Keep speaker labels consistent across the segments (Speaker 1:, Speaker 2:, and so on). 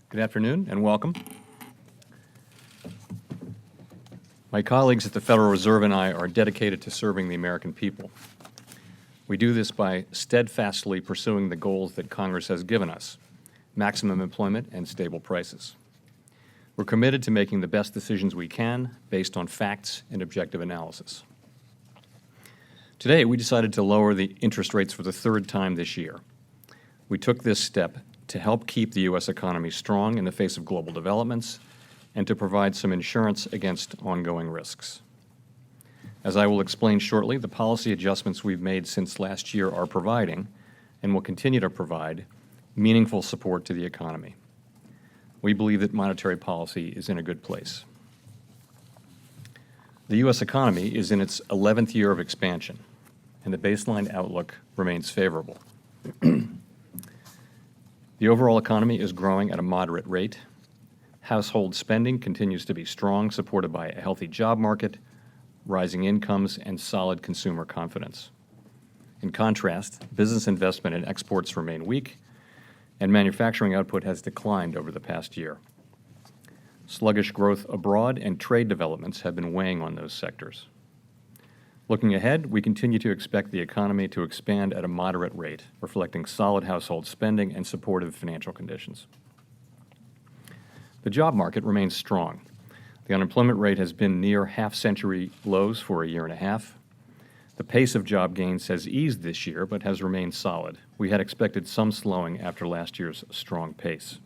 Speaker 1: Good afternoon and welcome. My colleagues at the Federal Reserve and I are dedicated to serving the American people. We do this by steadfastly pursuing the goals that Congress has given us: maximum employment and stable prices. We're committed to making the best decisions we can based on facts and objective analysis. Today, we decided to lower the interest rates for the third time this year. We took this step to help keep the U.S. economy strong in the face of global developments and to provide some insurance against ongoing risks. As I will explain shortly, the policy adjustments we've made since last year are providing, and will continue to provide, meaningful support to the economy. We believe that monetary policy is in a good place. The U.S. economy is in its 11th year of expansion, and the baseline outlook remains favorable. The overall economy is growing at a moderate rate. Household spending continues to be strong, supported by a healthy job market, rising incomes, and solid consumer confidence. In contrast, business investment and exports remain weak, and manufacturing output has declined over the past year. Sluggish growth abroad and trade developments have been weighing on those sectors. Looking ahead, we continue to expect the economy to expand at a moderate rate, reflecting solid household spending and supportive financial conditions. The job market remains strong. The unemployment rate has been near half-century lows for a year and a half. The pace of job gains has eased this year, but has remained solid. We had expected some slowing after last year's strong pace.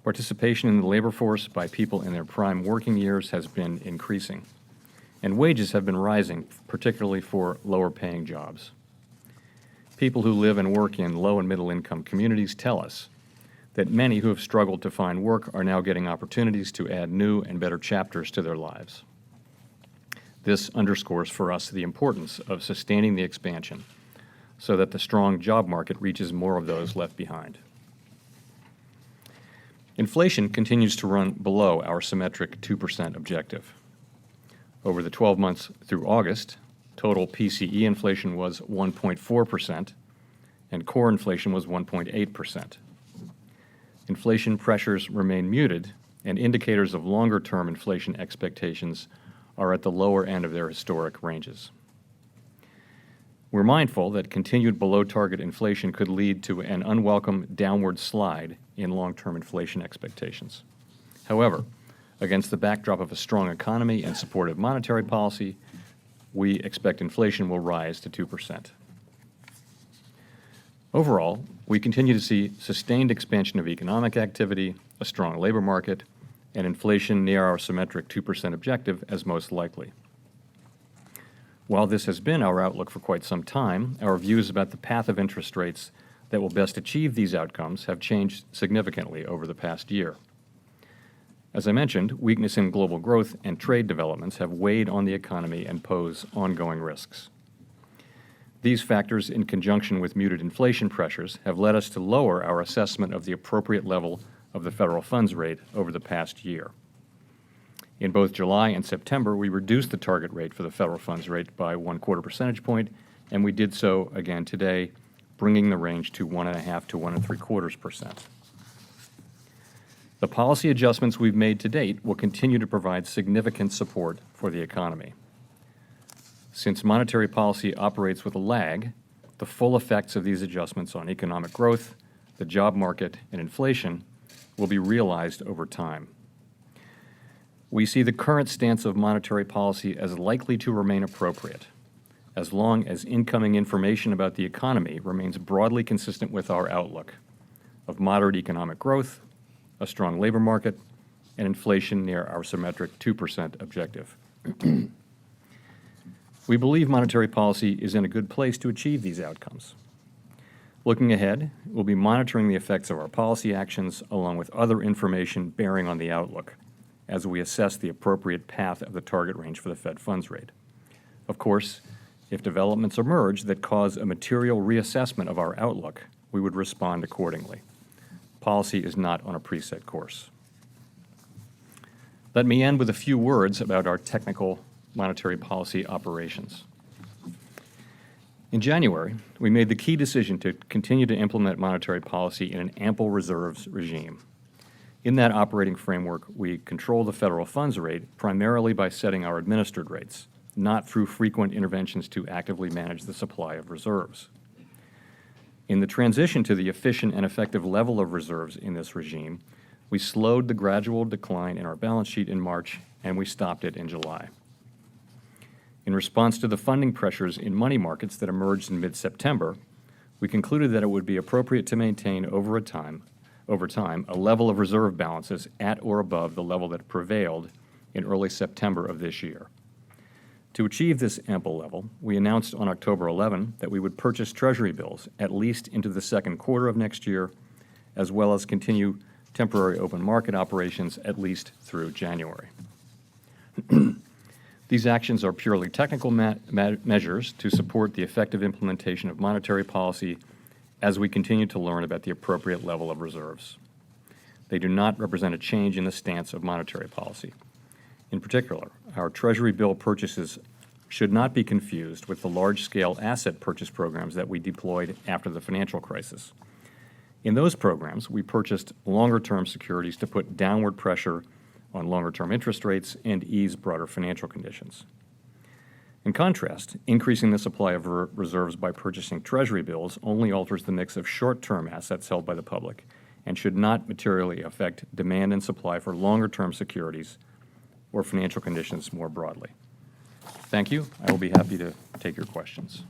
Speaker 1: Participation in the labor force by people in their prime working years has been increasing, and wages have been rising, particularly for lower-paying jobs. People who live and work in low- and middle-income communities tell us that many who have struggled to find work are now getting opportunities to add new and better chapters to their lives. This underscores for us the importance of sustaining the expansion so that the strong job market reaches more of those left behind. Inflation continues to run below our symmetric 2% objective. Over the 12 months through August, total PCE inflation was 1.4%, and core inflation was 1.8%. Inflation pressures remain muted, and indicators of longer-term inflation expectations are at the lower end of their historic ranges. We're mindful that continued below-target inflation could lead to an unwelcome downward slide in long-term inflation expectations. However, against the backdrop of a strong economy and supportive monetary policy, we expect inflation will rise to 2%. Overall, we continue to see sustained expansion of economic activity, a strong labor market, and inflation near our symmetric 2% objective as most likely. While this has been our outlook for quite some time, our views about the path of interest rates that will best achieve these outcomes have changed significantly over the past year. As I mentioned, weakness in global growth and trade developments have weighed on the economy and pose ongoing risks. These factors, in conjunction with muted inflation pressures, have led us to lower our assessment of the appropriate level of the federal funds rate over the past year. In both July and September, we reduced the target rate for the federal funds rate by 1/4 percentage point, and we did so again today, bringing the range to 1.5 to 1.75%. The policy adjustments we've made to date will continue to provide significant support for the economy. Since monetary policy operates with a lag, the full effects of these adjustments on economic growth, the job market, and inflation will be realized over time. We see the current stance of monetary policy as likely to remain appropriate, as long as incoming information about the economy remains broadly consistent with our outlook of moderate economic growth, a strong labor market, and inflation near our symmetric 2% objective. We believe monetary policy is in a good place to achieve these outcomes. Looking ahead, we'll be monitoring the effects of our policy actions along with other information bearing on the outlook as we assess the appropriate path of the target range for the Fed funds rate. Of course, if developments emerge that cause a material reassessment of our outlook, we would respond accordingly. Policy is not on a preset course. Let me end with a few words about our technical monetary policy operations. In January, we made the key decision to continue to implement monetary policy in an ample reserves regime. In that operating framework, we control the federal funds rate primarily by setting our administered rates, not through frequent interventions to actively manage the supply of reserves. In the transition to the efficient and effective level of reserves in this regime, we slowed the gradual decline in our balance sheet in March, and we stopped it in July. In response to the funding pressures in money markets that emerged in mid-September, we concluded that it would be appropriate to maintain over time a level of reserve balances at or above the level that prevailed in early September of this year. To achieve this ample level, we announced on October 11 that we would purchase Treasury bills at least into the second quarter of next year, as well as continue temporary open market operations at least through January. These actions are purely technical measures to support the effective implementation of monetary policy as we continue to learn about the appropriate level of reserves. They do not represent a change in the stance of monetary policy. In particular, our Treasury bill purchases should not be confused with the large-scale asset purchase programs that we deployed after the financial crisis. In those programs, we purchased longer-term securities to put downward pressure on longer-term interest rates and ease broader financial conditions. In contrast, increasing the supply of reserves by purchasing Treasury bills only alters the mix of short-term assets held by the public and should not materially affect demand and supply for longer-term securities or financial conditions more broadly. Thank you. I will be happy to take your questions.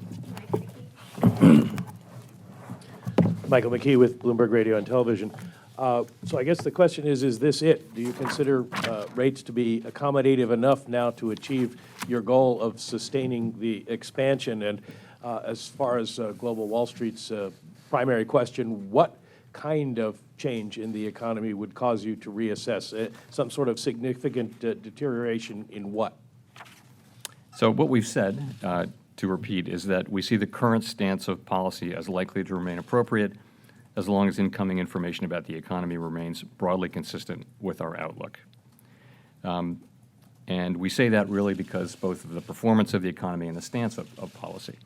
Speaker 2: Michael McKee with Bloomberg Radio and Television. So I guess the question is this it? Do you consider rates to be accommodative enough now to achieve your goal of sustaining the expansion? And as far as Global Wall Street's primary question, what kind of change in the economy would cause you to reassess? Some sort of significant deterioration in what?
Speaker 1: So what we've said, to repeat, is that we see the current stance of policy as likely to remain appropriate as long as incoming information about the economy remains broadly consistent with our outlook. And we say that really because both of the performance of the economy and the stance of policy.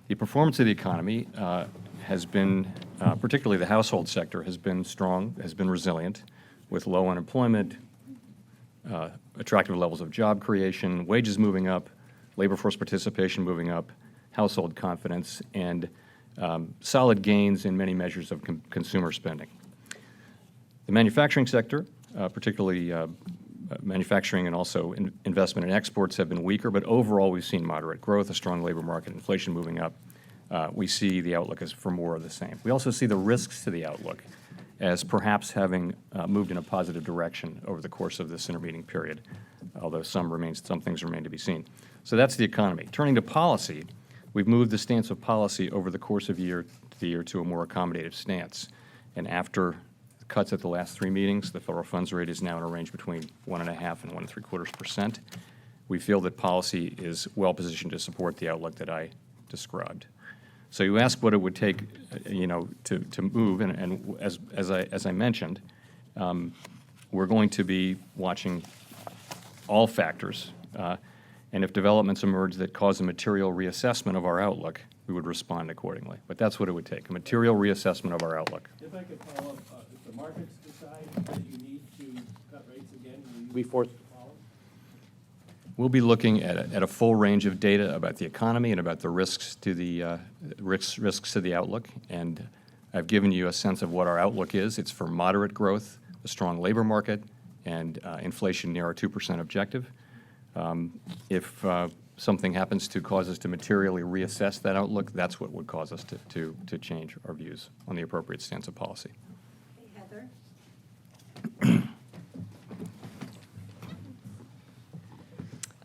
Speaker 1: The performance of the economy has been, particularly the household sector, has been strong, has been resilient, with low unemployment, attractive levels of job creation, wages moving up, labor force participation moving up, household confidence, and solid gains in many measures of consumer spending. The manufacturing sector, particularly manufacturing and also investment in exports, have been weaker, but overall we've seen moderate growth, a strong labor market, inflation moving up. We see the outlook as for more of the same. We also see the risks to the outlook as perhaps having moved in a positive direction over the course of this intervening period, although some things remain to be seen. So that's the economy. Turning to policy, we've moved the stance of policy over the course of year to a more accommodative stance. And after cuts at the last three meetings, the federal funds rate is now in a range between 1.5% and 1.75%. We feel that policy is well positioned to support the outlook that I described. So you ask what it would take, to move, and as I mentioned, we're going to be watching all factors. And if developments emerge that cause a material reassessment of our outlook, we would respond accordingly. But that's what it would take, a material reassessment of our outlook.
Speaker 2: If I could follow up, if the markets decide that you need to cut rates again, will you be forced to follow?
Speaker 1: We'll be looking at a full range of data about the economy and about the risks to the risks to the outlook. And I've given you a sense of what our outlook is. It's for moderate growth, a strong labor market, and inflation near our 2% objective. If something happens to cause us to materially reassess that outlook, that's what would cause us to change our views on the appropriate stance of policy.
Speaker 3: Hey, Heather.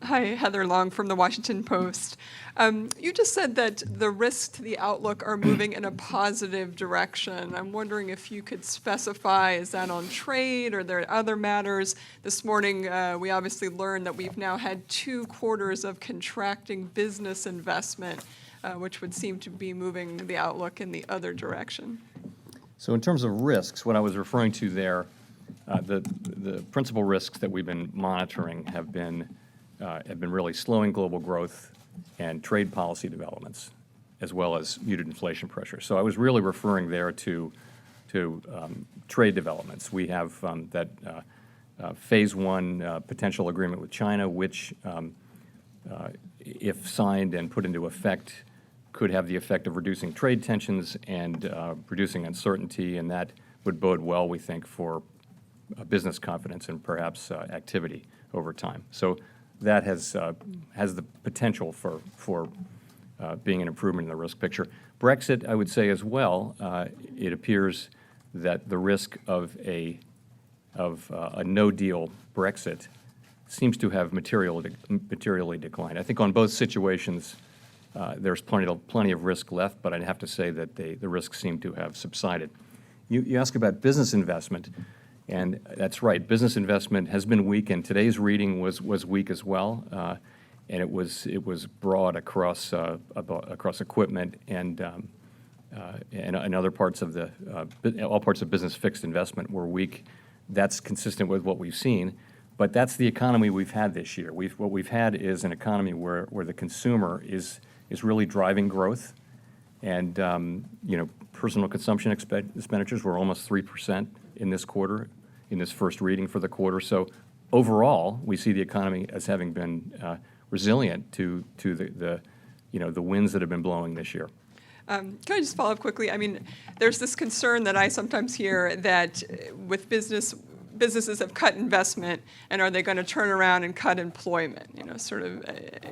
Speaker 4: Hi, Heather Long from The Washington Post. You just said that the risks to the outlook are moving in a positive direction. I'm wondering if you could specify, is that on trade or are there other matters? This morning, we obviously learned that we've now had 2 quarters of contracting business investment, which would seem to be moving the outlook in the other direction.
Speaker 1: So in terms of risks, what I was referring to there, the principal risks that we've been monitoring have been really slowing global growth and trade policy developments. as well as muted inflation pressure. So I was really referring there to trade developments. We have that Phase 1 potential agreement with China, which, if signed and put into effect, could have the effect of reducing trade tensions and reducing uncertainty, and that would bode well, we think, for business confidence and perhaps activity over time. So that has the potential for being an improvement in the risk picture. Brexit, I would say as well, it appears that the risk of a no-deal Brexit seems to have materially declined. I think on both situations, there's plenty of risk left, but I'd have to say that the risks seem to have subsided. You ask about business investment, and that's right. Business investment has been weak, and today's reading was weak as well, and it was broad across equipment and other parts of all parts of business. Fixed investment were weak. That's consistent with what we've seen, but that's the economy we've had this year. What we've had is an economy where the consumer is really driving growth, and personal consumption expenditures were almost 3% in this quarter, in this first reading for the quarter. So overall, we see the economy as having been resilient to the winds that have been blowing this year.
Speaker 4: Can I just follow up quickly? I mean, there's this concern that I sometimes hear that with businesses have cut investment, and are they going to turn around and cut employment, sort of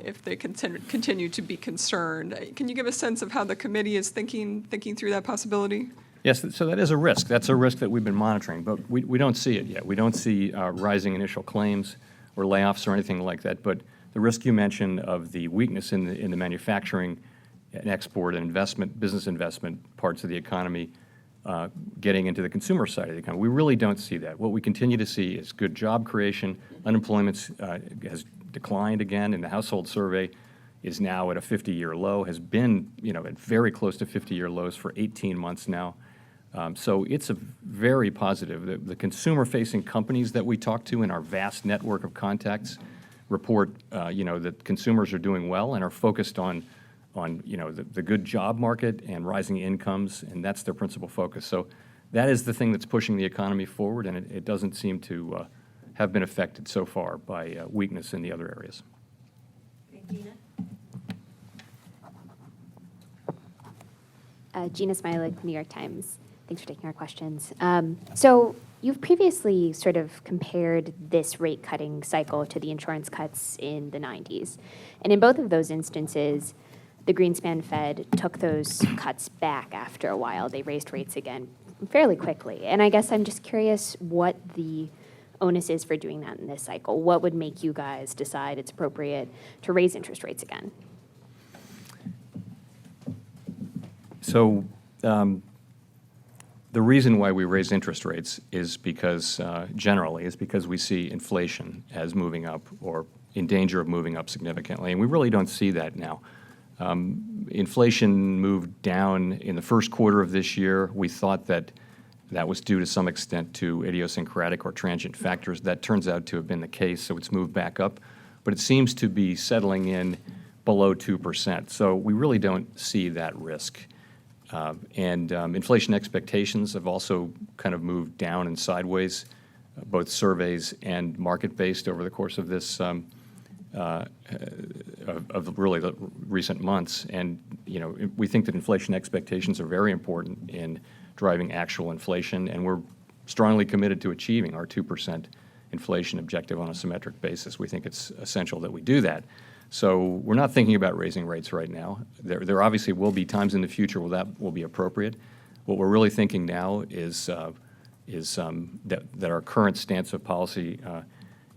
Speaker 4: if they continue to be concerned. Can you give a sense of how the committee is thinking through that possibility?
Speaker 1: Yes, so that is a risk. That's a risk that we've been monitoring, but we don't see it yet. We don't see rising initial claims or layoffs or anything like that, but the risk you mentioned of the weakness in the manufacturing and export and business investment parts of the economy getting into the consumer side of the economy. We really don't see that. What we continue to see is good job creation. Unemployment has declined again, and the household survey is now at a 50-year low, has been at very close to 50-year lows for 18 months now. So it's a very positive. The consumer-facing companies that we talk to in our vast network of contacts report that consumers are doing well and are focused on the good job market and rising incomes, and that's their principal focus. So that is the thing that's pushing the economy forward, and it doesn't seem to have been affected so far by weakness in the other areas.
Speaker 3: Gina? Gina Smilik, New York Times. Thanks for taking our questions. So you've previously sort of compared this rate cutting cycle to the insurance cuts in the 90s. And in both of those instances, the Greenspan Fed took those cuts back after a while. They raised rates again fairly quickly. And I guess I'm just curious what the onus is for doing that in this cycle. What would make you guys decide it's appropriate to raise interest rates again?
Speaker 1: So the reason why we raise interest rates is because, generally, is because we see inflation as moving up or in danger of moving up significantly. And we really don't see that now. Inflation moved down in the first quarter of this year. We thought that was due to some extent to idiosyncratic or transient factors. That turns out to have been the case, so it's moved back up. But it seems to be settling in below 2%. So we really don't see that risk. And inflation expectations have also kind of moved down and sideways, both surveys and market-based over the course of this of really the recent months. And we think that inflation expectations are very important in driving actual inflation, and we're strongly committed to achieving our 2% inflation objective on a symmetric basis. We think it's essential that we do that. So we're not thinking about raising rates right now. There obviously will be times in the future where that will be appropriate. What we're really thinking now is that our current stance of policy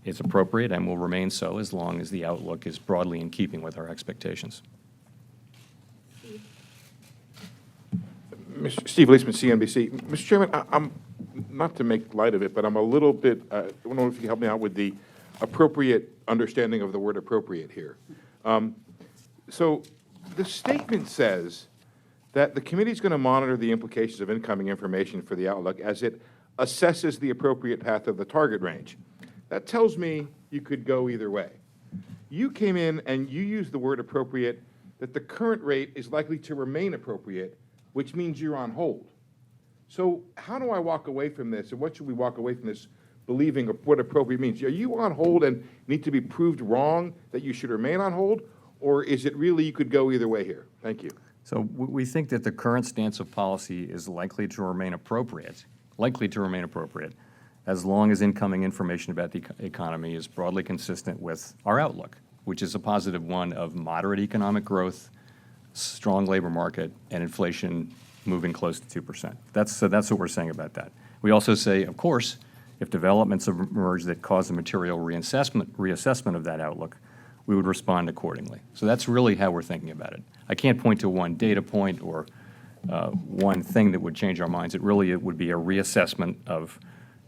Speaker 1: is appropriate and will remain so as long as the outlook is broadly in keeping with our expectations.
Speaker 5: Steve Leisman, CNBC. Mr. Chairman, I'm not to make light of it, but I'm a little bit, I don't know if you can help me out with the appropriate understanding of the word appropriate here. So the statement says that the committee is going to monitor the implications of incoming information for the outlook as it assesses the appropriate path of the target range. That tells me you could go either way. You came in and you used the word appropriate that the current rate is likely to remain appropriate, which means you're on hold. So how do I walk away from this, and what should we walk away from this believing of what appropriate means? Are you on hold and need to be proved wrong that you should remain on hold, or is it really you could go either way here? Thank you.
Speaker 1: So we think that the current stance of policy is likely to remain appropriate, as long as incoming information about the economy is broadly consistent with our outlook, which is a positive one of moderate economic growth, strong labor market, and inflation moving close to 2%. So that's what we're saying about that. We also say, of course, if developments emerge that cause a material reassessment of that outlook, we would respond accordingly. So that's really how we're thinking about it. I can't point to one data point or one thing that would change our minds. It would be a reassessment of,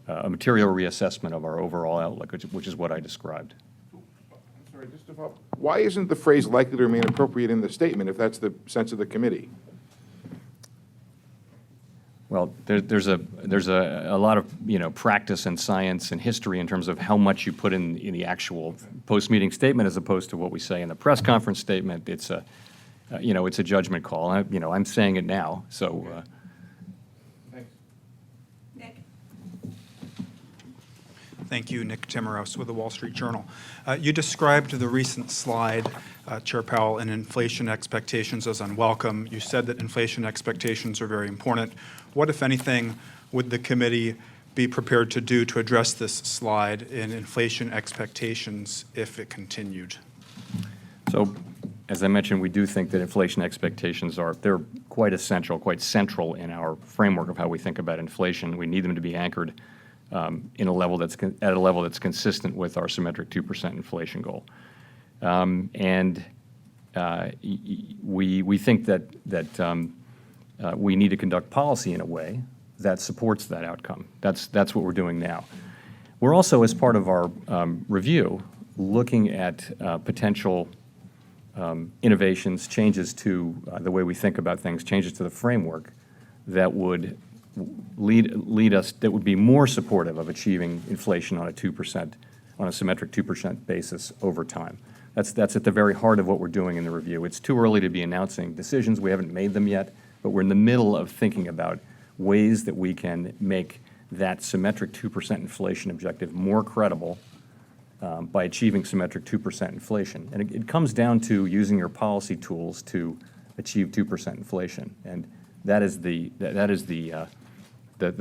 Speaker 1: a material reassessment of our overall outlook, which is what I described.
Speaker 5: I'm sorry, just to follow up, why isn't the phrase likely to remain appropriate in the statement if that's the sense of the committee?
Speaker 1: Well, there's a lot of practice and science and history in terms of how much you put in the actual post-meeting statement as opposed to what we say in the press conference statement. It's a it's a judgment call. I'm saying it now, so.
Speaker 5: Thanks.
Speaker 4: Nick?
Speaker 6: Thank you, Nick Timmeros with the Wall Street Journal. You described the recent slide, Chair Powell, in inflation expectations as unwelcome. You said that inflation expectations are very important. What, if anything, would the committee be prepared to do to address this slide in inflation expectations if it continued?
Speaker 1: So, as I mentioned, we do think that inflation expectations they're quite essential, quite central in our framework of how we think about inflation. We need them to be anchored at a level that's consistent with our symmetric 2% inflation goal. We think that we need to conduct policy in a way that supports that outcome. That's what we're doing now. We're also, as part of our review, looking at potential innovations, changes to the way we think about things, changes to the framework that would lead us, that would be more supportive of achieving inflation on a symmetric 2% basis over time. That's at the very heart of what we're doing in the review. It's too early to be announcing decisions. We haven't made them yet, but we're in the middle of thinking about ways that we can make that symmetric 2% inflation objective more credible by achieving symmetric 2% inflation. And it comes down to using your policy tools to achieve 2% inflation. And that is the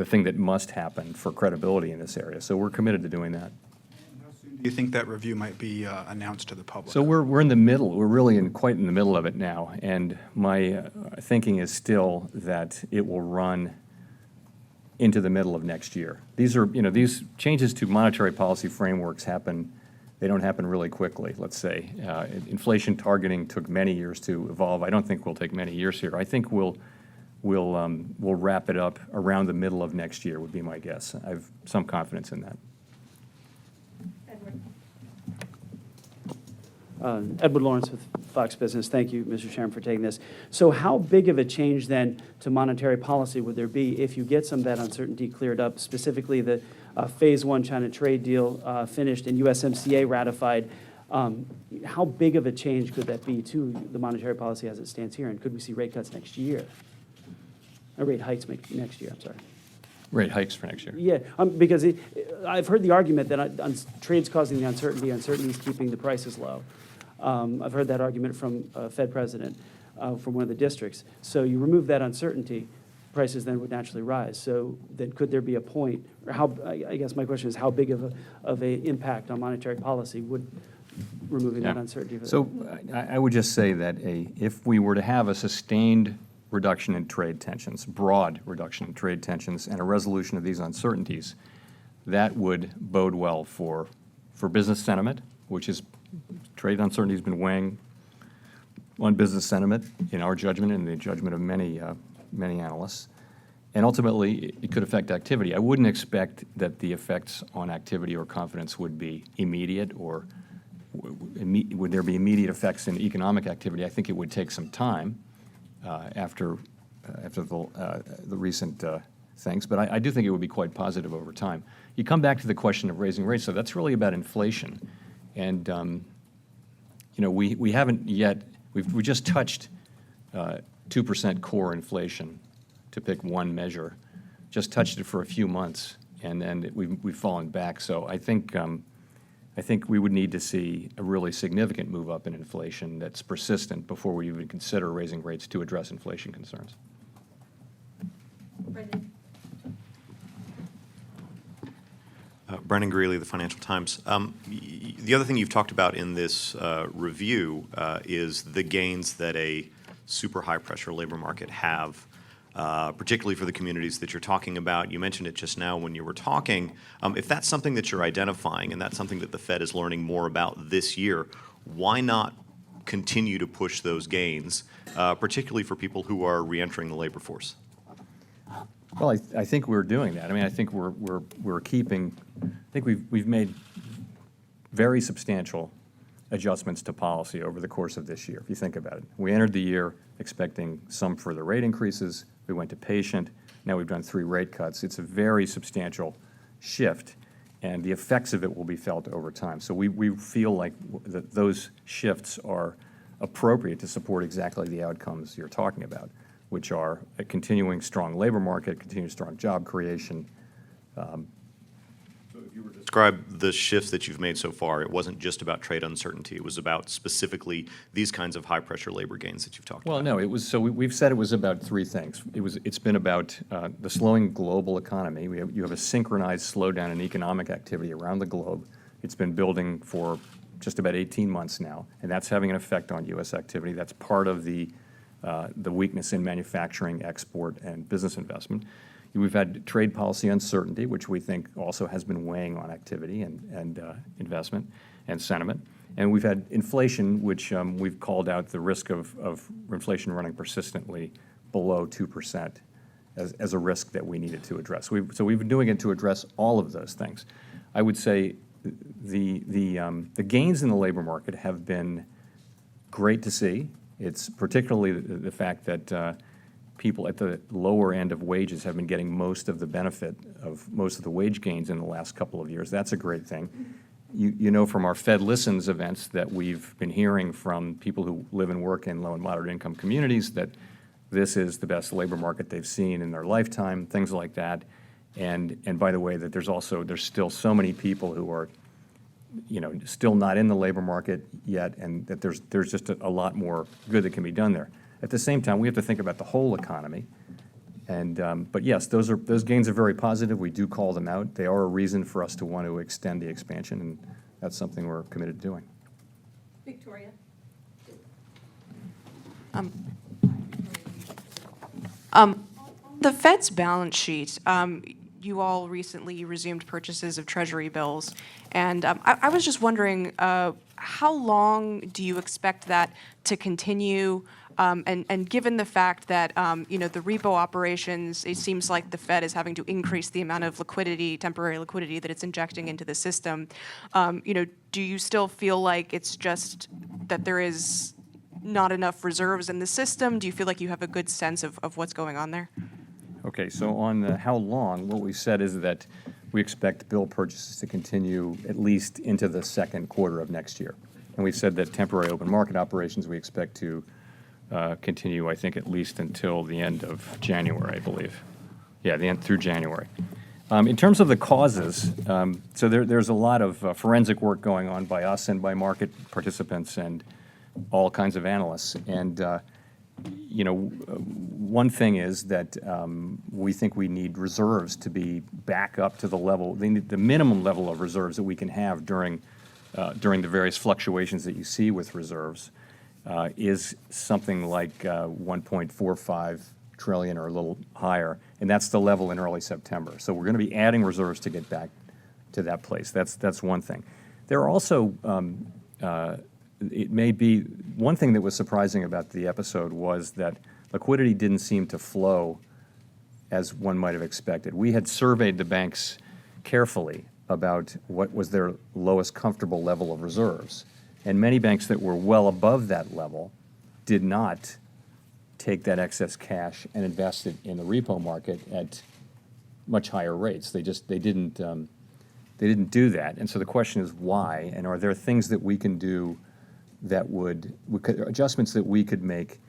Speaker 1: thing that must happen for credibility in this area. So we're committed to doing that.
Speaker 6: Do you think that review might be announced to the public?
Speaker 1: So we're in the middle. We're really quite in the middle of it now. And my thinking is still that it will run into the middle of next year. These changes to monetary policy frameworks they don't happen really quickly, let's say. Inflation targeting took many years to evolve. I don't think we'll take many years here. I think we'll wrap it up around the middle of next year would be my guess. I have some confidence in that.
Speaker 7: Edward Lawrence with Fox Business. Thank you, Mr. Chairman, for taking this. So how big of a change then to monetary policy would there be if you get some of that uncertainty cleared up, specifically the Phase 1 China trade deal finished and USMCA ratified? How big of a change could that be to the monetary policy as it stands here? And could we see rate cuts next year? Or rate hikes next year, I'm sorry.
Speaker 1: Rate hikes for next year.
Speaker 7: Yeah, because I've heard the argument that trade's causing the uncertainty is keeping the prices low. I've heard that argument from a Fed president from one of the districts. So you remove that uncertainty, prices then would naturally rise. So then could there be a point, or I guess my question is, how big of a impact on monetary policy would removing that uncertainty?
Speaker 1: So I would just say that if we were to have a sustained reduction in trade tensions, broad reduction in trade tensions, and a resolution of these uncertainties, that would bode well for business sentiment, which is trade uncertainty has been weighing on business sentiment in our judgment and the judgment of many analysts. And ultimately, it could affect activity. I wouldn't expect that the effects on activity or confidence would be immediate, or would there be immediate effects in economic activity. I think it would take some time after the recent things, but I do think it would be quite positive over time. You come back to the question of raising rates, so that's really about inflation. And we haven't yet we just touched 2% core inflation, to pick one measure, just touched it for a few months, and then we've fallen back. So I think we would need to see a really significant move up in inflation that's persistent before we even consider raising rates to address inflation concerns.
Speaker 8: Brennan Greeley, the Financial Times. The other thing you've talked about in this review is the gains that a super high-pressure labor market have, particularly for the communities that you're talking about. You mentioned it just now when you were talking. If that's something that you're identifying and that's something that the Fed is learning more about this year, why not continue to push those gains, particularly for people who are reentering the labor force?
Speaker 1: Well, I think we're doing that. I mean, I think we're keeping. I think we've made very substantial adjustments to policy over the course of this year. If you think about it, we entered the year expecting some further rate increases. We went to patient. Now we've done 3 rate cuts. It's a very substantial shift, and the effects of it will be felt over time. So we feel like those shifts are appropriate to support exactly the outcomes you're talking about, which are a continuing strong labor market, continuing strong job creation.
Speaker 8: So if you were to describe the shifts that you've made so far, it wasn't just about trade uncertainty. It was about specifically these kinds of high-pressure labor gains that you've talked about.
Speaker 1: Well, no, it was, so we've said it was about 3 things. It's been about the slowing global economy. You have a synchronized slowdown in economic activity around the globe. It's been building for just about 18 months now, and that's having an effect on U.S. activity. That's part of the weakness in manufacturing, export, and business investment. We've had trade policy uncertainty, which we think also has been weighing on activity and investment and sentiment. And we've had inflation, which we've called out the risk of inflation running persistently below 2% as a risk that we needed to address. So we've been doing it to address all of those things. I would say the gains in the labor market have been great to see. It's particularly the fact that people at the lower end of wages have been getting most of the benefit of most of the wage gains in the last couple of years. That's a great thing. You know from our Fed Listens events that we've been hearing from people who live and work in low and moderate income communities that this is the best labor market they've seen in their lifetime, things like that. And by the way, that there's still so many people who are, still not in the labor market yet, and that there's just a lot more good that can be done there. At the same time, we have to think about the whole economy. And but yes, those gains are very positive. We do call them out. They are a reason for us to want to extend the expansion, and that's something we're committed to doing.
Speaker 9: Victoria. The Fed's balance sheet, you all recently resumed purchases of Treasury bills, and I was just wondering, how long do you expect that to continue? And given the fact that, the repo operations, it seems like the Fed is having to increase the amount of liquidity, temporary liquidity that it's injecting into the system, do you still feel like it's just that there is not enough reserves in the system? Do you feel like you have a good sense of what's going on there?
Speaker 1: Okay, so on how long, what we said is that we expect bill purchases to continue at least into the second quarter of next year. And we've said that temporary open market operations we expect to continue, I think, at least until the end of January, I believe. Yeah, the end through January. In terms of the causes, so there's a lot of forensic work going on by us and by market participants and all kinds of analysts. And one thing is that we think we need reserves to be back up to the level, the minimum level of reserves that we can have during the various fluctuations that you see with reserves is something like 1.45 trillion or a little higher, and that's the level in early September. So we're going to be adding reserves to get back to that place. That's one thing. There are also it may be one thing that was surprising about the episode was that liquidity didn't seem to flow as one might have expected. We had surveyed the banks carefully about what was their lowest comfortable level of reserves, and many banks that were well above that level did not take that excess cash and invest it in the repo market at much higher rates. They didn't do that. And so the question is why, and are there things that we can do that adjustments that we could make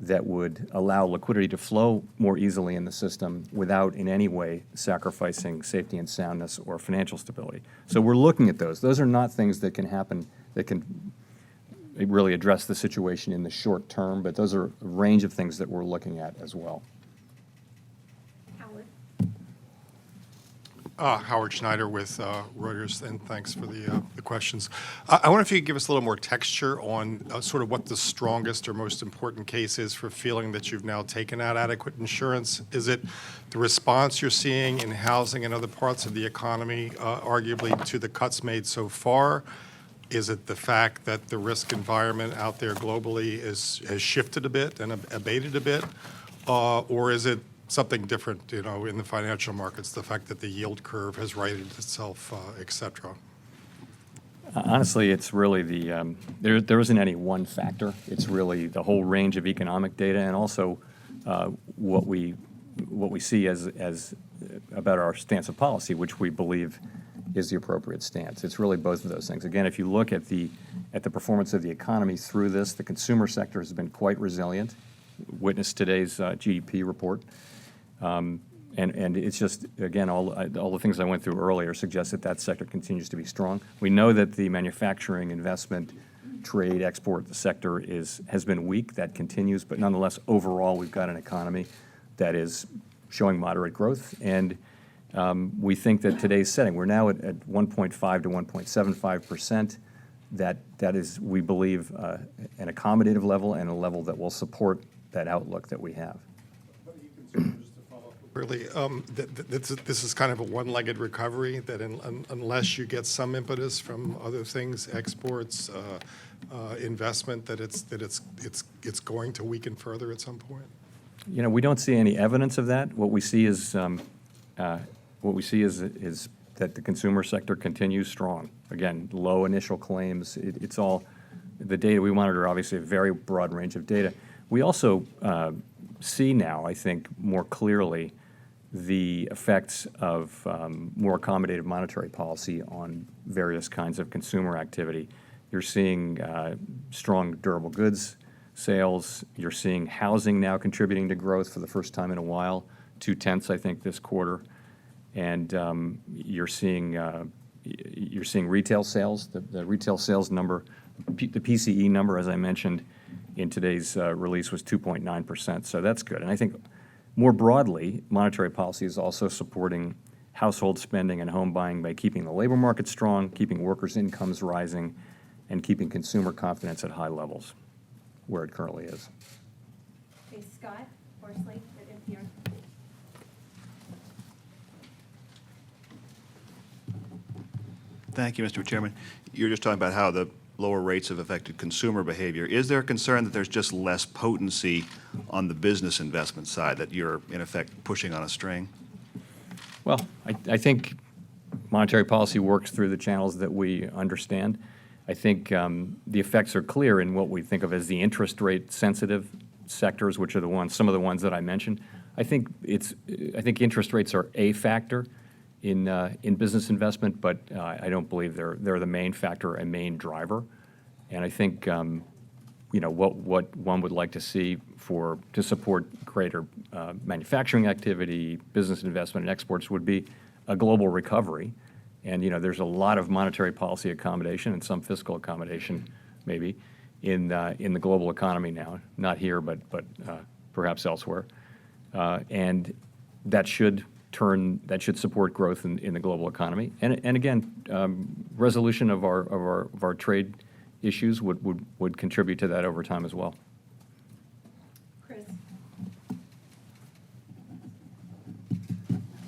Speaker 1: that would allow liquidity to flow more easily in the system without in any way sacrificing safety and soundness or financial stability. So we're looking at those. Those are not things that can happen, that can really address the situation in the short term, but those are a range of things that we're looking at as well.
Speaker 10: Howard Schneider with Reuters, and thanks for the questions. I wonder if you could give us a little more texture on sort of what the strongest or most important case is for feeling that you've now taken out adequate insurance. Is it the response you're seeing in housing and other parts of the economy, arguably, to the cuts made so far? Is it the fact that the risk environment out there globally has shifted a bit and abated a bit? Or is it something different, in the financial markets, the fact that the yield curve has righted itself, et cetera?
Speaker 1: Honestly, it's really there isn't any one factor. It's really the whole range of economic data, and also what we see as about our stance of policy, which we believe is the appropriate stance. It's really both of those things. Again, if you look at the performance of the economy through this, the consumer sector has been quite resilient. Witness today's GDP report. And it's just, again, all the things I went through earlier suggest that sector continues to be strong. We know that the manufacturing, investment, trade, export sector has been weak. That continues, but nonetheless, overall, we've got an economy that is showing moderate growth. And we think that today's setting, we're now at 1.5 to 1.75%. That is, we believe, an accommodative level and a level that will support that outlook that we have.
Speaker 10: Really, this is kind of a one-legged recovery, that unless you get some impetus from other things, exports, investment, that it's going to weaken further at some point?
Speaker 1: We don't see any evidence of that. What we see is that the consumer sector continues strong. Again, low initial claims. It's all the data we monitor. Obviously, a very broad range of data. We also see now, I think, more clearly the effects of more accommodative monetary policy on various kinds of consumer activity. You're seeing strong durable goods sales. You're seeing housing now contributing to growth for the first time in a while, 0.2, I think, this quarter. And you're seeing retail sales. The retail sales number, the PCE number, as I mentioned in today's release, was 2.9%. So that's good. And I think more broadly, monetary policy is also supporting household spending and home buying by keeping the labor market strong, keeping workers' incomes rising, and keeping consumer confidence at high levels, where it currently is.
Speaker 11: Okay, Scott Horsley at NPR.
Speaker 12: Thank you, Mr. Chairman. You're just talking about how the lower rates have affected consumer behavior. Is there a concern that there's just less potency on the business investment side, that you're, in effect, pushing on a string?
Speaker 1: Well, I think monetary policy works through the channels that we understand. I think the effects are clear in what we think of as the interest rate sensitive sectors, which are some of the ones that I mentioned. I think interest rates are a factor in business investment, but I don't believe they're the main factor and main driver. And I think what one would like to see to support greater manufacturing activity, business investment, and exports would be a global recovery. And there's a lot of monetary policy accommodation and some fiscal accommodation, maybe, in the global economy now. Not here, but perhaps elsewhere. And that should support growth in the global economy. And again, resolution of our trade issues would contribute to that over time as well.
Speaker 11: Chris.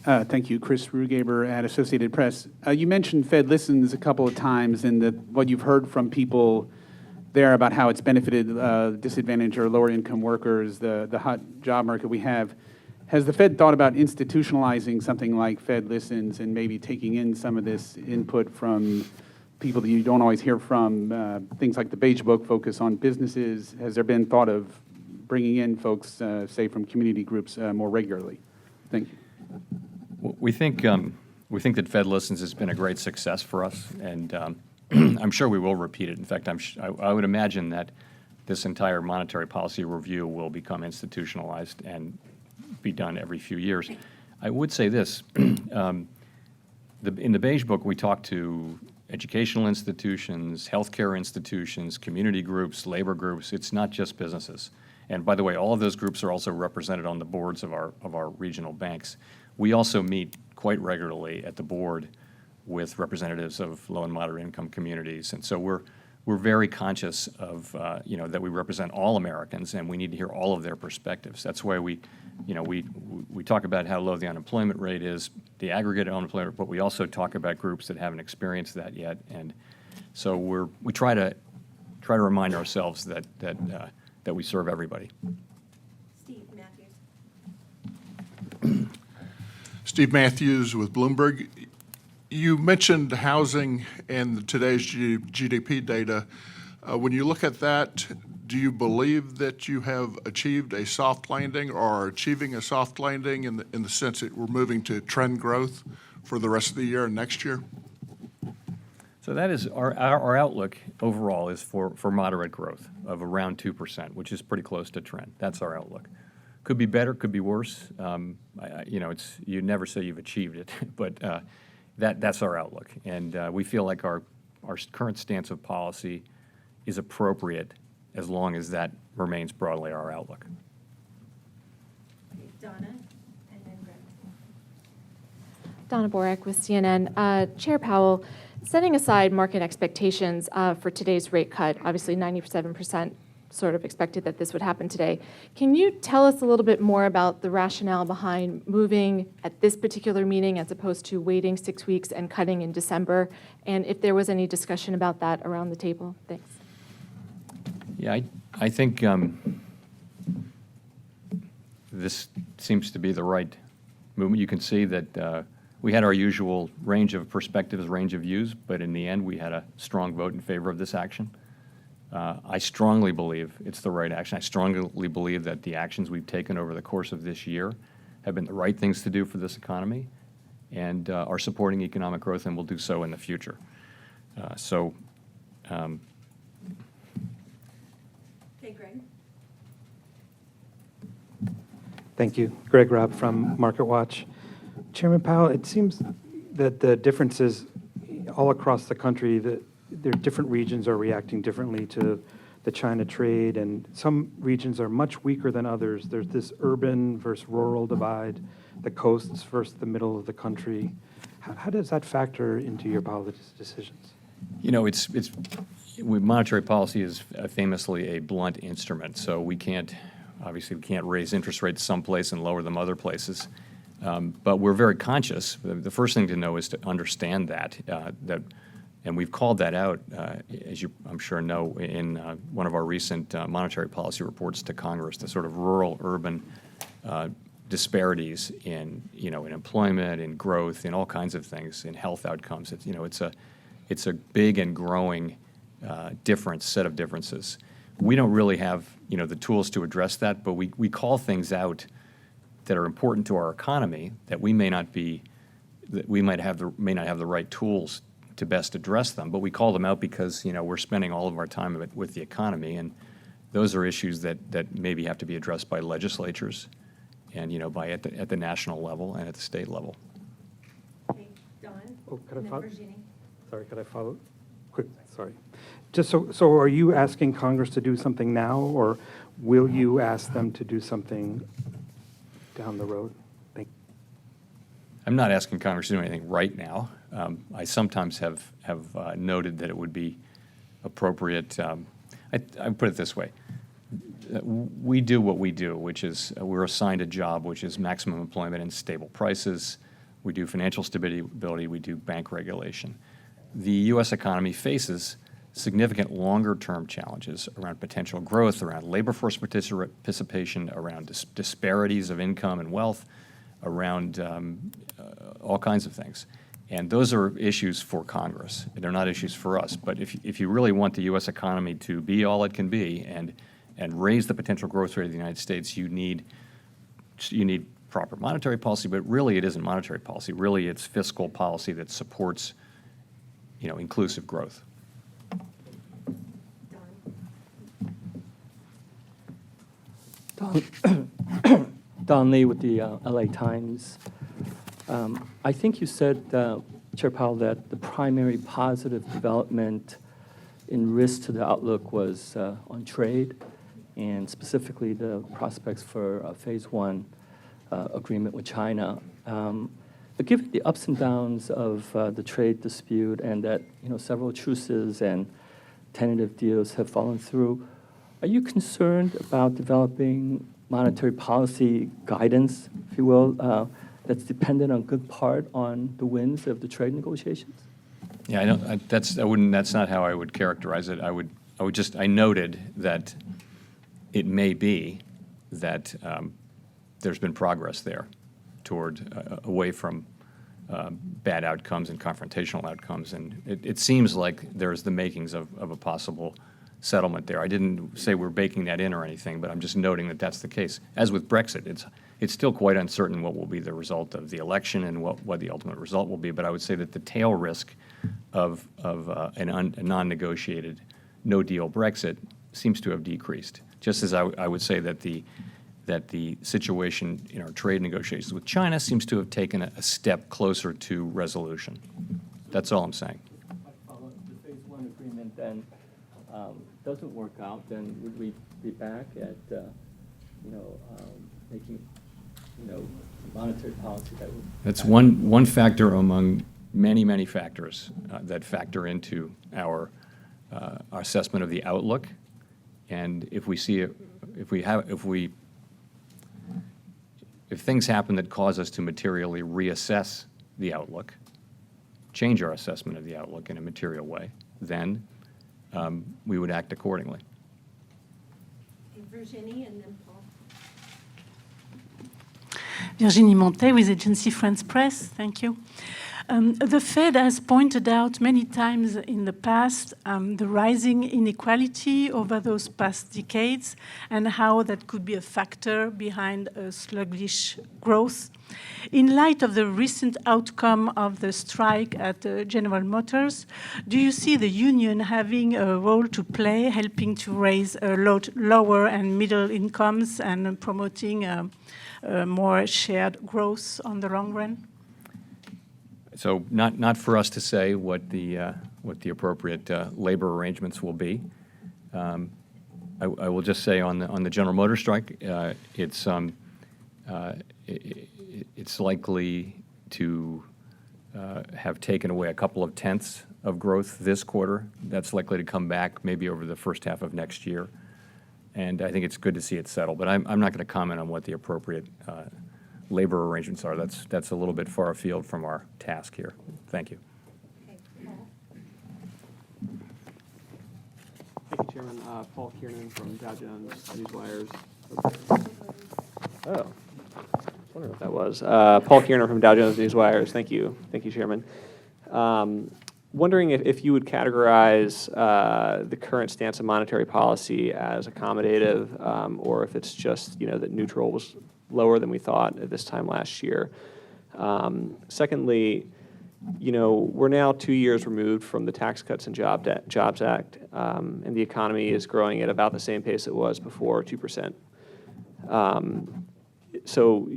Speaker 13: Thank you. Chris Rugaber at Associated Press. You mentioned Fed Listens a couple of times, and what you've heard from people there about how it's benefited disadvantaged or lower income workers, the hot job market we have. Has the Fed thought about institutionalizing something like Fed Listens and maybe taking in some of this input from people that you don't always hear from? Things like the Beige Book focus on businesses. Has there been thought of bringing in folks, say, from community groups more regularly? Thank you.
Speaker 1: We think that Fed Listens has been a great success for us, and I'm sure we will repeat it. In fact, I would imagine that this entire monetary policy review will become institutionalized and be done every few years. I would say this. In the Beige Book, we talk to educational institutions, healthcare institutions, community groups, labor groups. It's not just businesses. And by the way, all of those groups are also represented on the boards of our regional banks. We also meet quite regularly at the board with representatives of low and moderate income communities. And so we're very conscious of, that we represent all Americans, and we need to hear all of their perspectives. That's why we talk about how low the unemployment rate is, the aggregate unemployment, but we also talk about groups that haven't experienced that yet. And so we try to remind ourselves that we serve everybody.
Speaker 11: Steve Matthews.
Speaker 14: Steve Matthews with Bloomberg. You mentioned housing and today's GDP data. When you look at that, do you believe that you have achieved a soft landing or are achieving a soft landing in the sense that we're moving to trend growth for the rest of the year and next year?
Speaker 1: So that is our outlook overall is for moderate growth of around 2%, which is pretty close to trend. That's our outlook. Could be better, could be worse. You never say you've achieved it, but that's our outlook. And we feel like our current stance of policy is appropriate as long as that remains broadly our outlook.
Speaker 11: Okay, Donna, and then Greg.
Speaker 15: Donna Borek with CNN. Chair Powell, setting aside market expectations for today's rate cut, obviously 97% sort of expected that this would happen today. Can you tell us a little bit more about the rationale behind moving at this particular meeting as opposed to waiting 6 weeks and cutting in December? And if there was any discussion about that around the table? Thanks.
Speaker 1: Yeah, I think this seems to be the right movement. You can see that we had our usual range of perspectives, range of views, but in the end, we had a strong vote in favor of this action. I strongly believe it's the right action. I strongly believe that the actions we've taken over the course of this year have been the right things to do for this economy and are supporting economic growth and will do so in the future.
Speaker 11: Okay, Greg.
Speaker 16: Thank you. Greg Robb from MarketWatch. Chairman Powell, it seems that the differences all across the country, that there different regions are reacting differently to the China trade, and some regions are much weaker than others. There's this urban versus rural divide, the coasts versus the middle of the country. How does that factor into your policy decisions?
Speaker 1: Monetary policy is famously a blunt instrument, so we can't raise interest rates someplace and lower them other places. But we're very conscious. The first thing to know is to understand that and we've called that out, as you I'm sure know, in one of our recent monetary policy reports to Congress, the sort of rural-urban disparities in employment, in growth, in all kinds of things, in health outcomes. It's a big and growing set of differences. We don't really have the tools to address that, but we call things out that are important to our economy that we may not have the right tools to best address them, but we call them out because we're spending all of our time with the economy, and those are issues that maybe have to be addressed by legislatures and at the national level and at the state level.
Speaker 11: Okay, Don, and then Virginie.
Speaker 16: Sorry, could I follow? Quick, sorry. Just so are you asking Congress to do something now, or will you ask them to do something down the road? Thank you.
Speaker 1: I'm not asking Congress to do anything right now. I sometimes have noted that it would be appropriate. I put it this way. We do what we do, which is we're assigned a job, which is maximum employment and stable prices. We do financial stability. We do bank regulation. The U.S. economy faces significant longer-term challenges around potential growth, around labor force participation, around disparities of income and wealth, around all kinds of things. And those are issues for Congress. They're not issues for us. But if you really want the U.S. economy to be all it can be and raise the potential growth rate of the United States, you need proper monetary policy. But really, it isn't monetary policy. Really, it's fiscal policy that supports inclusive growth.
Speaker 17: Don Lee with the LA Times. I think you said, Chair Powell, that the primary positive development in risk to the outlook was on trade, and specifically the prospects for a phase one agreement with China. But given the ups and downs of the trade dispute and that several truces and tentative deals have fallen through, are you concerned about developing monetary policy guidance, if you will, that's dependent on good part on the wins of the trade negotiations?
Speaker 1: Yeah, I don't. That's not how I would characterize it. I noted that it may be that there's been progress there toward away from bad outcomes and confrontational outcomes, and it seems like there's the makings of a possible settlement there. I didn't say we're baking that in or anything, but I'm just noting that that's the case. As with Brexit, it's still quite uncertain what will be the result of the election and what the ultimate result will be. But I would say that the tail risk of a non-negotiated, no-deal Brexit seems to have decreased. Just as I would say that the situation in our trade negotiations with China seems to have taken a step closer to resolution. That's all I'm saying.
Speaker 17: If the phase one agreement then doesn't work out, then would we be back at making monetary policy that would?
Speaker 1: That's one factor among many factors that factor into our assessment of the outlook. And if things happen that cause us to materially reassess the outlook, change our assessment of the outlook in a material way, then we would act accordingly.
Speaker 11: Virginie and then Paul.
Speaker 18: Virginie Montet with Agency France Press. Thank you. The Fed has pointed out many times in the past the rising inequality over those past decades and how that could be a factor behind a sluggish growth. In light of the recent outcome of the strike at General Motors, do you see the union having a role to play, helping to raise lower and middle incomes and promoting more shared growth on the long run?
Speaker 1: So not for us to say what the appropriate labor arrangements will be. I will just say on the General Motors strike, it's likely to have taken away a couple of tenths of growth this quarter. That's likely to come back maybe over the first half of next year. And I think it's good to see it settle. But I'm not going to comment on what the appropriate labor arrangements are. That's a little bit far afield from our task here. Thank you.
Speaker 19: Thank you, Chairman. Paul Kiernan from Dow Jones Newswires. Oh, I was wondering what that was. Paul Kiernan from Dow Jones Newswires. Thank you. Thank you, Chairman. Wondering if you would categorize the current stance of monetary policy as accommodative, or if it's just, that neutral was lower than we thought at this time last year. Secondly, we're now 2 years removed from the Tax Cuts and Jobs Act, and the economy is growing at about the same pace it was before, 2%. So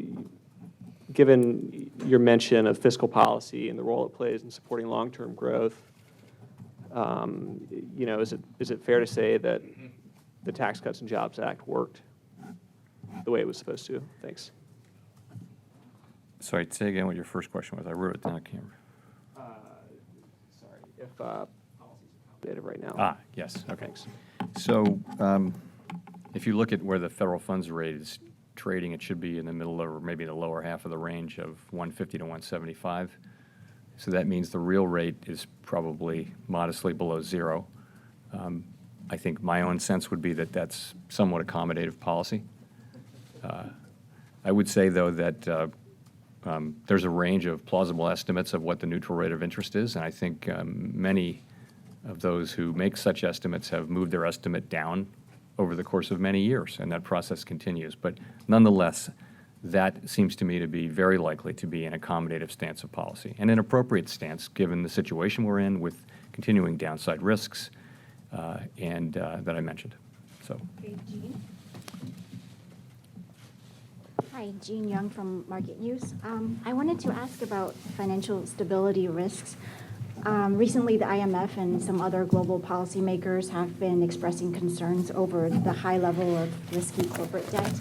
Speaker 19: given your mention of fiscal policy and the role it plays in supporting long-term growth, is it fair to say that the Tax Cuts and Jobs Act worked the way it was supposed to? Thanks.
Speaker 1: Sorry, say again what your first question was. I wrote it down. I can't remember.
Speaker 19: Sorry, if policies are accommodative right now.
Speaker 1: Yes. Okay. Thanks. So if you look at where the federal funds rate is trading, it should be in the middle or maybe the lower half of the range of 150 to 175. So that means the real rate is probably modestly below zero. I think my own sense would be that that's somewhat accommodative policy. I would say, though, that there's a range of plausible estimates of what the neutral rate of interest is, and I think many of those who make such estimates have moved their estimate down over the course of many years, and that process continues. But nonetheless, that seems to me to be very likely to be an accommodative stance of policy, and an appropriate stance given the situation we're in with continuing downside risks and that I mentioned. So.
Speaker 11: Okay, Jean. Hi, Jean Young from Market News. I wanted to ask about financial stability risks. Recently, the IMF and some other global policymakers have been expressing concerns over the high level of risky corporate debt.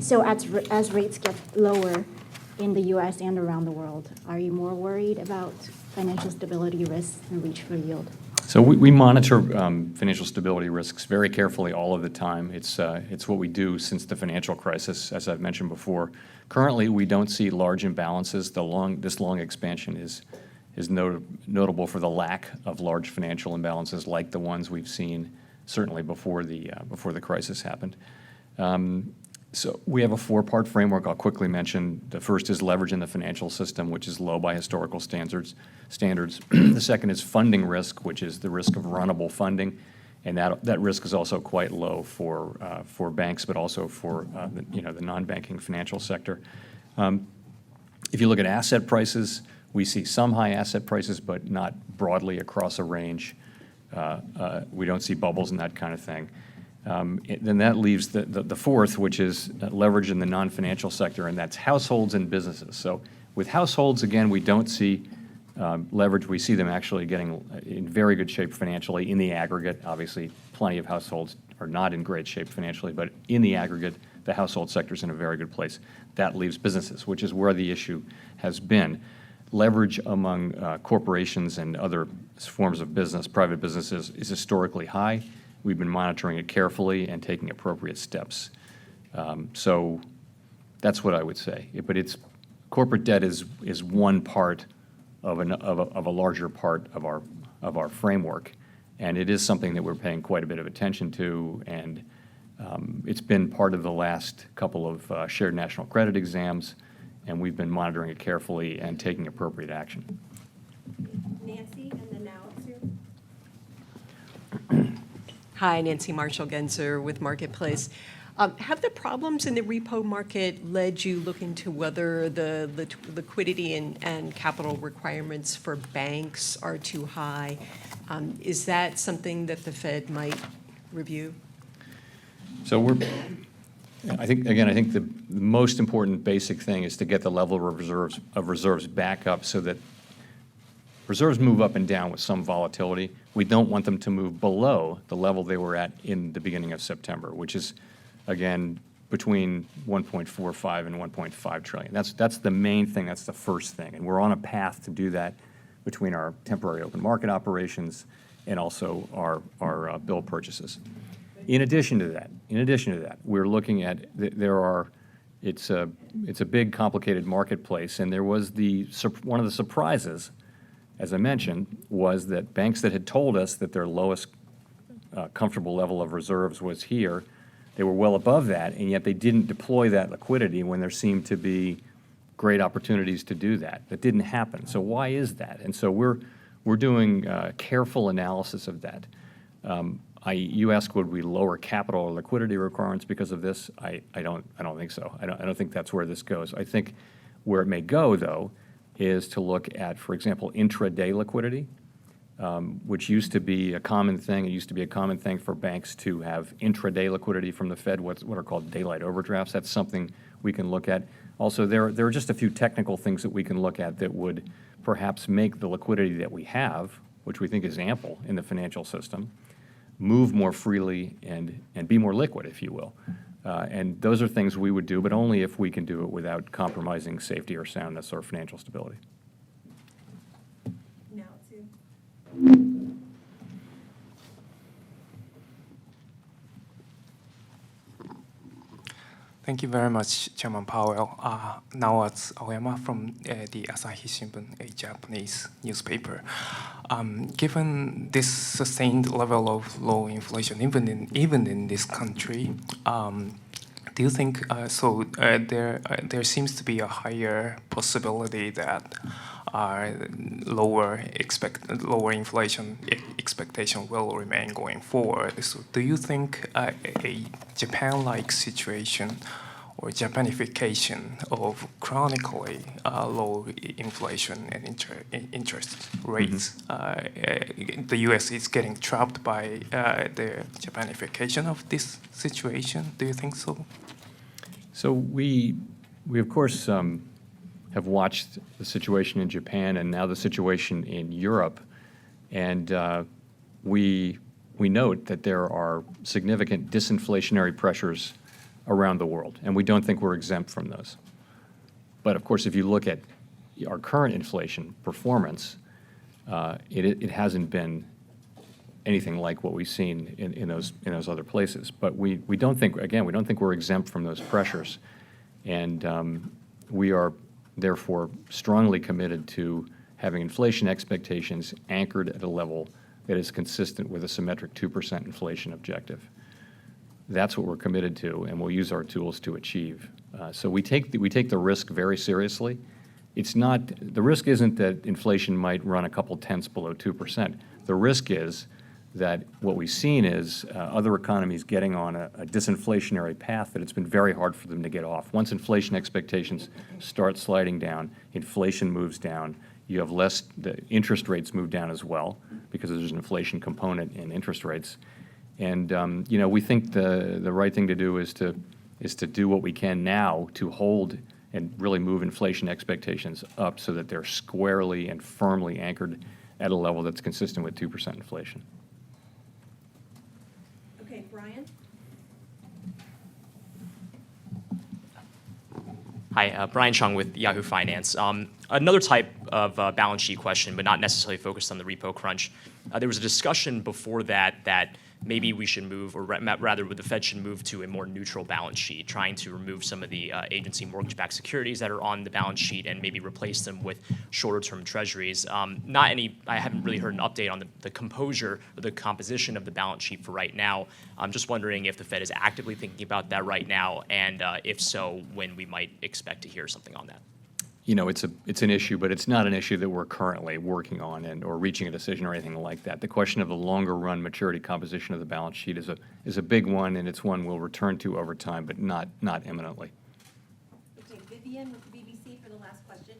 Speaker 11: So as rates get lower in the US and around the world, are you more worried about financial stability risks and reach for yield?
Speaker 1: So we monitor financial stability risks very carefully all of the time. It's what we do since the financial crisis, as I've mentioned before. Currently, we don't see large imbalances. This long expansion is notable for the lack of large financial imbalances like the ones we've seen certainly before the crisis happened. So we have a four-part framework I'll quickly mention. The first is leverage in the financial system, which is low by historical standards. The second is funding risk, which is the risk of runnable funding, and that risk is also quite low for banks, but also for the non-banking financial sector. If you look at asset prices, we see some high asset prices, but not broadly across a range. We don't see bubbles and that kind of thing. Then that leaves the fourth, which is leverage in the non-financial sector, and that's households and businesses. So with households, again, we don't see leverage. We see them actually getting in very good shape financially in the aggregate. Obviously, plenty of households are not in great shape financially, but in the aggregate, the household sector is in a very good place. That leaves businesses, which is where the issue has been. Leverage among corporations and other forms of business, private businesses, is historically high. We've been monitoring it carefully and taking appropriate steps. So that's what I would say. But corporate debt is one part of a larger part of our framework, and it is something that we're paying quite a bit of attention to. And it's been part of the last couple of shared national credit exams, and we've been monitoring it carefully and taking appropriate action.
Speaker 11: Nancy, and then now Sue.
Speaker 20: Hi, Nancy Marshall-Genzer with Marketplace. Have the problems in the repo market led you look into whether the liquidity and capital requirements for banks are too high? Is that something that the Fed might review?
Speaker 1: So I think the most important basic thing is to get the level of reserves back up so that reserves move up and down with some volatility. We don't want them to move below the level they were at in the beginning of September, which is, again, between 1.45 and 1.5 trillion. That's the main thing. That's the first thing. And we're on a path to do that between our temporary open market operations and also our bill purchases. In addition to that, we're looking at it's a big, complicated marketplace, and there was one of the surprises, as I mentioned, was that banks that had told us that their lowest comfortable level of reserves was here, they were well above that, and yet they didn't deploy that liquidity when there seemed to be great opportunities to do that. That didn't happen. So why is that? And so we're doing careful analysis of that. You ask, would we lower capital or liquidity requirements because of this? I don't think so. I don't think that's where this goes. I think where it may go, though, is to look at, for example, intraday liquidity, which used to be a common thing. It used to be a common thing for banks to have intraday liquidity from the Fed, what are called daylight overdrafts. That's something we can look at. Also, there are just a few technical things that we can look at that would perhaps make the liquidity that we have, which we think is ample in the financial system, move more freely and be more liquid, if you will. And those are things we would do, but only if we can do it without compromising safety or soundness or financial stability.
Speaker 11: Now Sue.
Speaker 21: Thank you very much, Chairman Powell. Now it's Aoyama from the Asahi Shimbun, a Japanese newspaper. Given this sustained level of low inflation, even in this country, do you think there seems to be a higher possibility that lower inflation expectation will remain going forward? So do you think a Japan-like situation or Japanification of chronically low inflation and interest rates, the U.S. is getting trapped by the Japanification of this situation? Do you think so?
Speaker 1: So we of course, have watched the situation in Japan and now the situation in Europe, and we note that there are significant disinflationary pressures around the world, and we don't think we're exempt from those. But of course, if you look at our current inflation performance, it hasn't been anything like what we've seen in those other places. But we don't think, again, we don't think we're exempt from those pressures, and we are therefore strongly committed to having inflation expectations anchored at a level that is consistent with a symmetric 2% inflation objective. That's what we're committed to, and we'll use our tools to achieve. So we take the risk very seriously. It's not, the risk isn't that inflation might run a couple tenths below 2%. The risk is that what we've seen is other economies getting on a disinflationary path that it's been very hard for them to get off. Once inflation expectations start sliding down, inflation moves down, you have less, the interest rates move down as well because there's an inflation component in interest rates. And you know, we think the right thing to do is to do what we can now to hold and really move inflation expectations up so that they're squarely and firmly anchored at a level that's consistent with 2% inflation.
Speaker 2: Okay, Brian?
Speaker 22: Hi, Brian Chung with Yahoo Finance. Another type of balance sheet question, but not necessarily focused on the repo crunch. There was a discussion before that maybe we should move, or rather the Fed should move to a more neutral balance sheet, trying to remove some of the agency mortgage-backed securities that are on the balance sheet and maybe replace them with shorter-term treasuries. I haven't really heard an update on the composure or the composition of the balance sheet for right now. I'm just wondering if the Fed is actively thinking about that right now, and if so, when we might expect to hear something on that.
Speaker 1: You know, it's an issue, but it's not an issue that we're currently working on or reaching a decision or anything like that. The question of the longer run maturity composition of the balance sheet is a big one, and it's one we'll return to over time, but not imminently.
Speaker 2: Okay, Vivian with the BBC for the last question.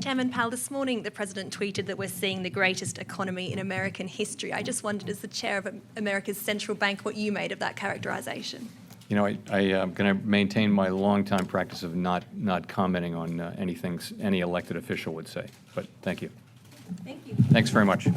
Speaker 2: Chairman Powell, this morning the President tweeted that we're seeing the greatest economy in American history. I just wondered, as the chair of America's central bank, what you made of that characterization.
Speaker 1: You know, I am going to maintain my longtime practice of not commenting on anything any elected official would say, but thank you.
Speaker 2: Thank you.
Speaker 1: Thanks very much.